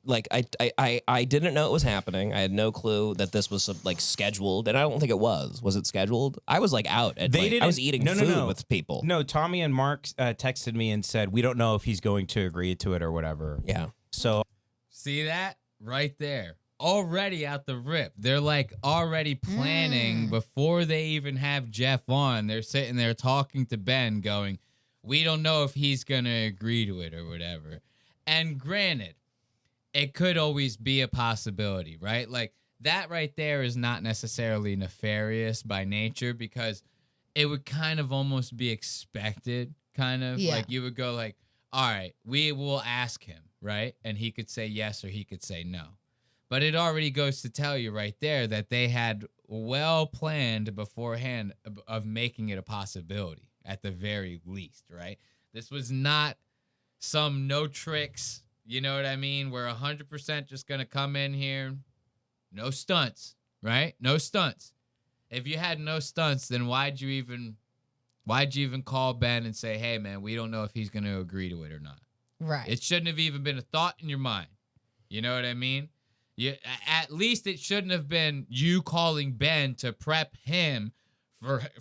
Like I didn't know it was happening. I had no clue that this was like scheduled, and I don't think it was. Was it scheduled? I was like out at I was eating food with people. No, Tommy and Mark texted me and said we don't know if he's going to agree to it or whatever. Yeah. So see that right there, already out the rip. They're like already planning before they even have Jeff on. They're sitting there talking to Ben, going, "We don't know if he's gonna agree to it or whatever." And granted, it could always be a possibility, right? Like, that right there is not necessarily nefarious by nature because it would kind of almost be expected, kind of. Yeah. Like, you would go like, all right, we will ask him, right? And he could say yes or he could say no. But it already goes to tell you right there that they had well planned beforehand of making it a possibility at the very least, right? This was not some no tricks, you know what I mean? We're 100% just going to come in here. No stunts, right? No stunts. If you had no stunts, then why'd you even call Ben and say, "Hey, man, we don't know if he's going to agree to it or not." Right. It shouldn't have even been a thought in your mind. You know what I mean? At least it shouldn't have been you calling Ben to prep him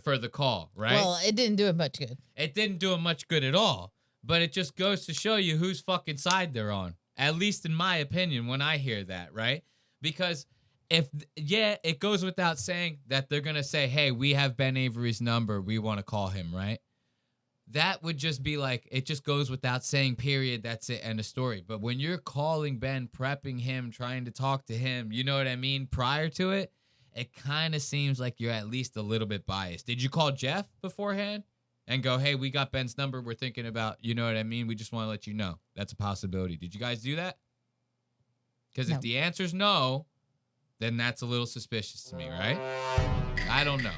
for the call, right? Well, it didn't do it much good. It didn't do him much good at all. But it just goes to show you whose fucking side they're on. At least in my opinion, when I hear that, right? Because it goes without saying that they're going to say, "Hey, we have Ben Avery's number. We want to call him," right? That would just be like, it just goes without saying, period. That's it. End of story. But when you're calling Ben, prepping him, trying to talk to him, you know what I mean? Prior to it, it kind of seems like you're at least a little bit biased. Did you call Jeff beforehand and go, "Hey, we got Ben's number. We're thinking about," you know what I mean? "We just want to let you know that's a possibility." Did you guys do that? Because if the answer's no, then that's a little suspicious to me, right? I don't know.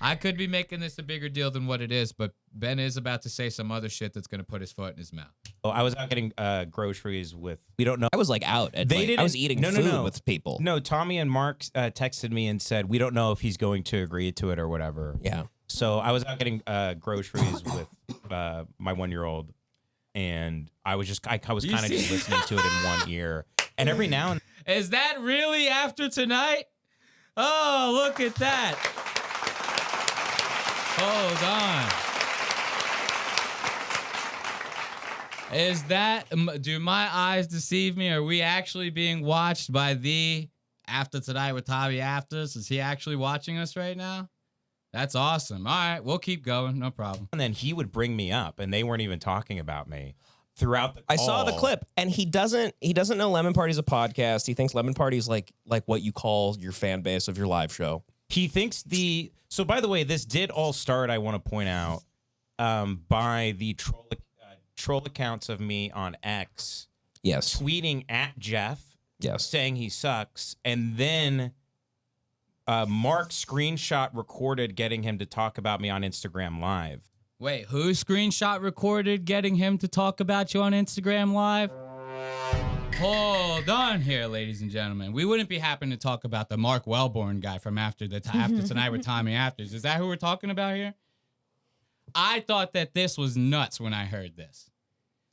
I could be making this a bigger deal than what it is, but Ben is about to say some other shit that's going to put his foot in his mouth. Oh, I was out getting groceries with. We don't know. I was like out at I was eating food with people. No, Tommy and Mark texted me and said we don't know if he's going to agree to it or whatever. Yeah. So I was out getting groceries with my 1-year-old, and I was kind of just listening to it in one ear, and every now and is that really after tonight? Oh, look at that! Hold on. Is that? Do my eyes deceive me? Are we actually being watched by the After Tonight with Tommy Afters? Is he actually watching us right now? That's awesome. All right, we'll keep going. No problem. then he would bring me up, and they weren't even talking about me throughout the call. I saw the clip, and he doesn't know Lemon Party's a podcast. He thinks Lemon Party's like what you call your fan base of your live show. He thinks so by the way, this did all start, I want to point out, by the troll accounts of me on X. Yes. Tweeting at Jeff. Yes. Saying he sucks. And then Mark screenshot recorded getting him to talk about me on Instagram Live. Wait, who screenshot recorded getting him to talk about you on Instagram Live? Hold on here, ladies and gentlemen. We wouldn't be happy to talk about the Mark Wellborn guy from After Tonight with Tommy Afters. Is that who we're talking about here? I thought that this was nuts when I heard this.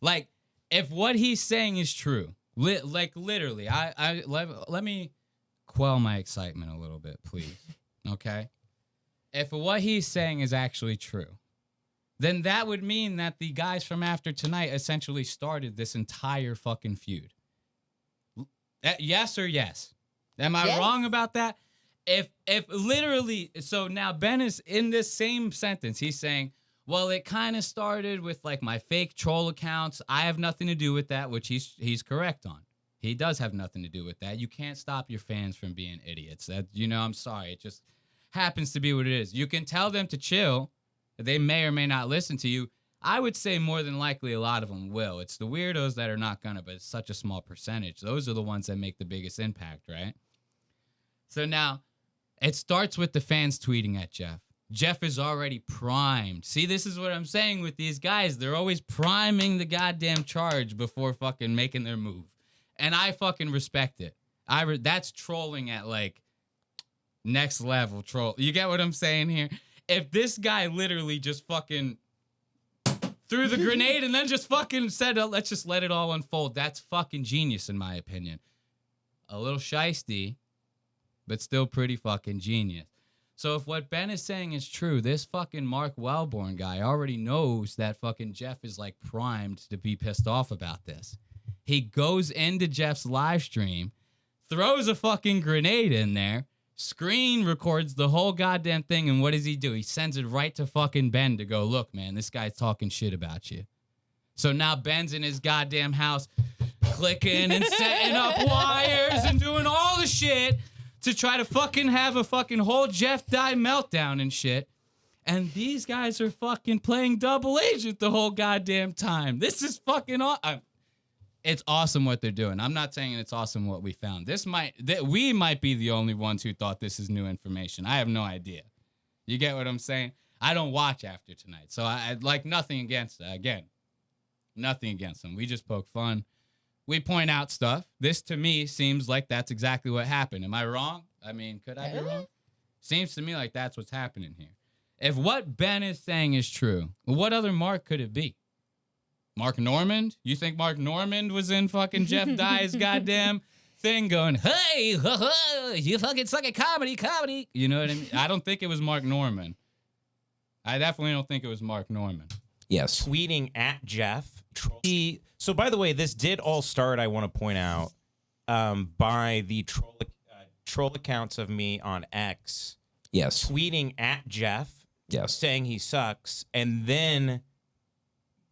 Like, if what he's saying is true, like literally, let me quell my excitement a little bit, please. Okay? If what he's saying is actually true, then that would mean that the guys from After Tonight essentially started this entire fucking feud. Yes or yes? Am I wrong about that? If literally, so now Ben is in this same sentence. He's saying, well, it kind of started with like my fake troll accounts. I have nothing to do with that, which he's correct on. He does have nothing to do with that. You can't stop your fans from being idiots. That, I'm sorry. It just happens to be what it is. You can tell them to chill. They may or may not listen to you. I would say more than likely a lot of them will. It's the weirdos that are not gonna, but it's such a small percentage. Those are the ones that make the biggest impact, right? So now, it starts with the fans tweeting at Jeff. Jeff is already primed. See, this is what I'm saying with these guys. They're always priming the goddamn charge before fucking making their move. And I fucking respect it. That's trolling at, like, next level troll. You get what I'm saying here? If this guy literally just fucking threw the grenade, and then just fucking said, let's just let it all unfold. That's fucking genius, in my opinion. A little shiesty, but still pretty fucking genius. So if what Ben is saying is true, this fucking Mark Wellborn guy already knows that fucking Jeff is like primed to be pissed off about this. He goes into Jeff's live stream, throws a fucking grenade in there, screen records the whole goddamn thing, and what does he do? He sends it right to fucking Ben to go, look, man, this guy's talking shit about you. So now Ben's in his goddamn house clicking and setting up wires and doing all the shit to try to fucking have a fucking whole Jeff Dye meltdown and shit. And these guys are fucking playing double agent the whole goddamn time. This is fucking awesome. It's awesome what they're doing. I'm not saying it's awesome what we found. We might be the only ones who thought this is new information. I have no idea. You get what I'm saying? I don't watch After Tonight, so I like nothing against it. Again, nothing against them. We just poke fun. We point out stuff. This, to me, seems like that's exactly what happened. Am I wrong? I mean, could I be wrong? Seems to me like that's what's happening here. If what Ben is saying is true, what other Mark could it be? Mark Normand? You think Mark Normand was in fucking Jeff Dye's goddamn thing going, hey, you fucking suck at comedy. You know what I mean? I don't think it was Mark Normand. I definitely don't think it was Mark Normand. Yes. Tweeting at Jeff. So, by the way, this did all start, I want to point out, by the troll accounts of me on X. Yes. Tweeting at Jeff. Yes. Saying he sucks. And then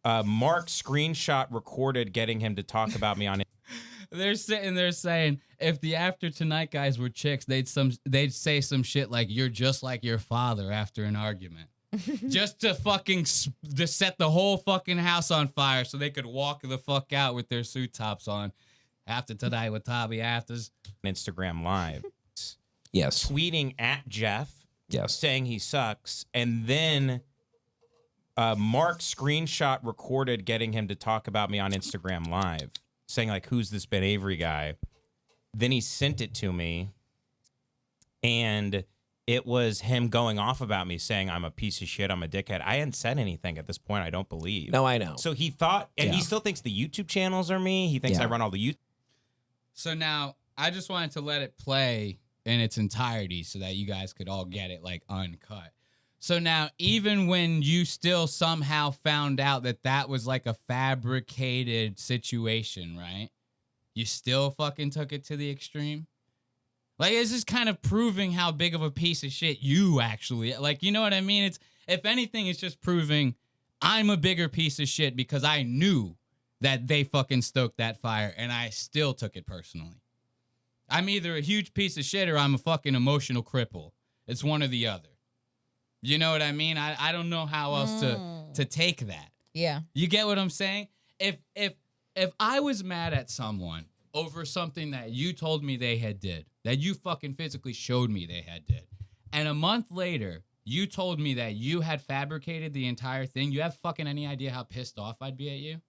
Mark screenshot recorded getting him to talk about me on it. They're sitting there saying, if the After Tonight guys were chicks, they'd say some shit like, you're just like your father after an argument. Just to fucking to set the whole fucking house on fire so they could walk the fuck out with their suit tops on. After Tonight with Tommy Afters. Instagram Live. Yes. Tweeting at Jeff. Yes. Saying he sucks. And then Mark screenshot recorded getting him to talk about me on Instagram Live. Saying, like, who's this Ben Avery guy? Then he sent it to me. And it was him going off about me, saying I'm a piece of shit, I'm a dickhead. I hadn't said anything at this point, I don't believe. No, I know. So he thought, and he still thinks the YouTube channels are me. He thinks I run all the YouTube. So now, I just wanted to let it play in its entirety so that you guys could all get it, like, uncut. So now, even when you still somehow found out that that was, like, a fabricated situation, right? You still fucking took it to the extreme? Like, it's just kind of proving how big of a piece of shit you actually, like, you know what I mean? It's, if anything, it's just proving I'm a bigger piece of shit because I knew that they fucking stoked that fire and I still took it personally. I'm either a huge piece of shit or I'm a fucking emotional cripple. It's one or the other. You know what I mean? I don't know how else to take that. Yeah. You get what I'm saying? If I was mad at someone over something that you told me they had did, that you fucking physically showed me they had did, and a month later, you told me that you had fabricated the entire thing, you have fucking any idea how pissed off I'd be at you?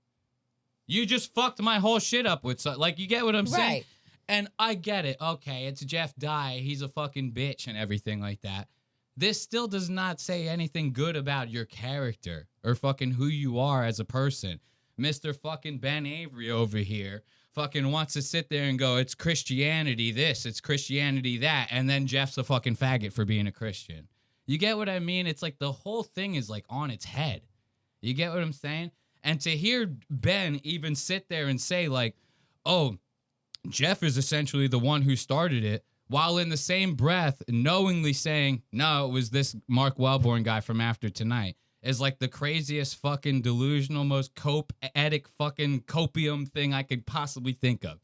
You just fucked my whole shit up with something. Like, you get what I'm saying? Right. And I get it. Okay, it's Jeff Dye. He's a fucking bitch and everything like that. This still does not say anything good about your character or fucking who you are as a person. Mr. fucking Ben Avery over here fucking wants to sit there and go, it's Christianity this, it's Christianity that, and then Jeff's a fucking faggot for being a Christian. You get what I mean? It's like the whole thing is like on its head. You get what I'm saying? And to hear Ben even sit there and say like, oh, Jeff is essentially the one who started it, while in the same breath knowingly saying, no, it was this Mark Wellborn guy from After Tonight, is like the craziest fucking delusional, most copium fucking copium thing I could possibly think of.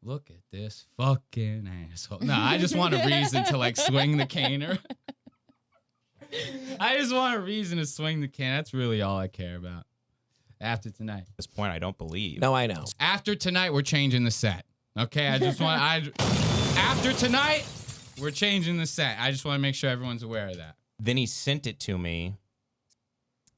Look at this fucking asshole. No, I just want a reason to like swing the caner. I just want a reason to swing the can. That's really all I care about. After Tonight. At this point, I don't believe. No, I know. After Tonight, we're changing the set. Okay, I just want After Tonight, we're changing the set. I just want to make sure everyone's aware of that. Then he sent it to me,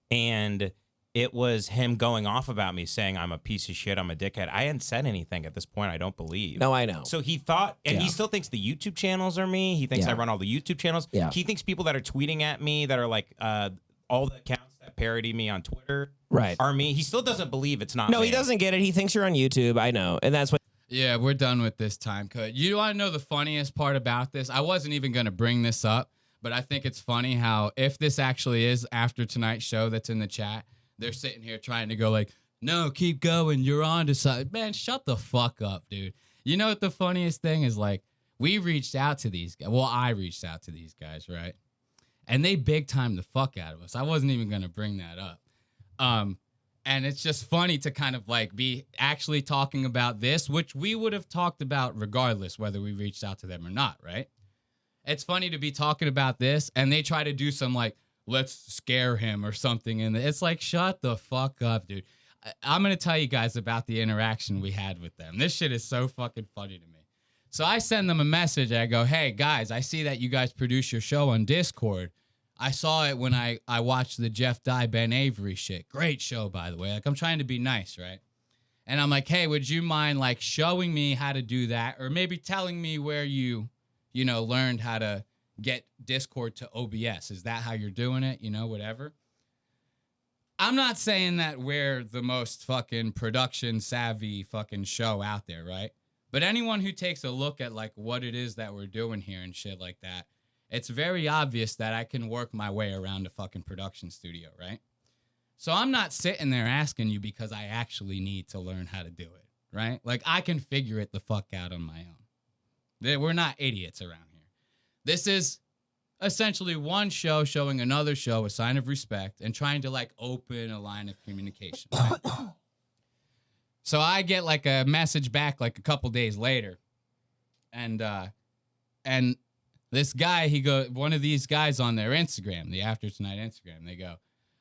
and it was him going off about me, saying I'm a piece of shit, I'm a dickhead. I hadn't said anything at this point, I don't believe. No, I know. So he thought, and he still thinks the YouTube channels are me. He thinks I run all the YouTube channels. Yeah. He thinks people that are tweeting at me that are like all the accounts that parody me on Twitter Right. are me. He still doesn't believe it's not No, me. he doesn't get it. He thinks you're on YouTube. I know. And that's what. Yeah, we're done with this time code. You want to know the funniest part about this? I wasn't even going to bring this up, but I think it's funny how if this actually is after tonight's show that's in the chat, they're sitting here trying to go like, no, keep going. You're on to something. Man, shut the fuck up, dude. You know what the funniest thing is? Like, we reached out to these guys. Well, I reached out to these guys, right? And they big time the fuck out of us. I wasn't even going to bring that up. And it's just funny to kind of like be actually talking about this, which we would have talked about regardless whether we reached out to them or not, right? It's funny to be talking about this and they try to do some like, let's scare him or something. And it's like, shut the fuck up, dude. I'm going to tell you guys about the interaction we had with them. This shit is so fucking funny to me. So I send them a message. I go, hey, guys, I see that you guys produce your show on Discord. I saw it when I watched the Jeff Dye, Ben Avery shit. Great show, by the way. Like, I'm trying to be nice, right? And I'm like, hey, would you mind, like, showing me how to do that? Or maybe telling me where you learned how to get Discord to OBS. Is that how you're doing it? Whatever. I'm not saying that we're the most fucking production savvy fucking show out there, right? But anyone who takes a look at, like, what it is that we're doing here and shit like that, it's very obvious that I can work my way around a fucking production studio, right? So I'm not sitting there asking you because I actually need to learn how to do it, right? Like, I can figure it the fuck out on my own. We're not idiots around here. This is essentially one show showing another show a sign of respect and trying to, like, open a line of communication, right? So I get, like, a message back, like, a couple days later, and this guy, one of these guys on their Instagram, the After Tonight Instagram, they go,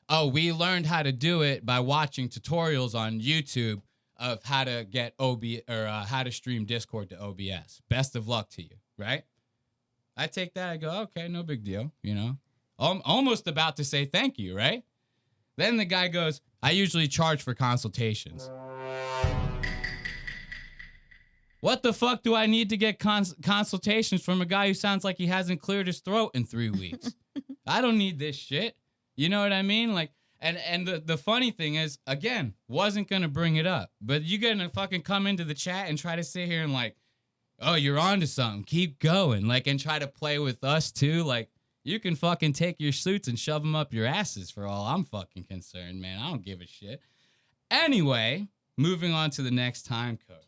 oh, we learned how to do it by watching tutorials on YouTube of how to get how to stream Discord to OBS. Best of luck to you, right? I take that, I go, okay, no big deal, I'm almost about to say thank you, right? Then the guy goes, I usually charge for consultations. What the fuck do I need to get consultations from a guy who sounds like he hasn't cleared his throat in 3 weeks? I don't need this shit. You know what I mean? Like, and the funny thing is, again, wasn't going to bring it up, but you going to fucking come into the chat and try to sit here and like, oh, you're on to something. Keep going. Like, and try to play with us too. Like, you can fucking take your suits and shove them up your asses for all I'm fucking concerned, man. I don't give a shit. Anyway, moving on to the next time code.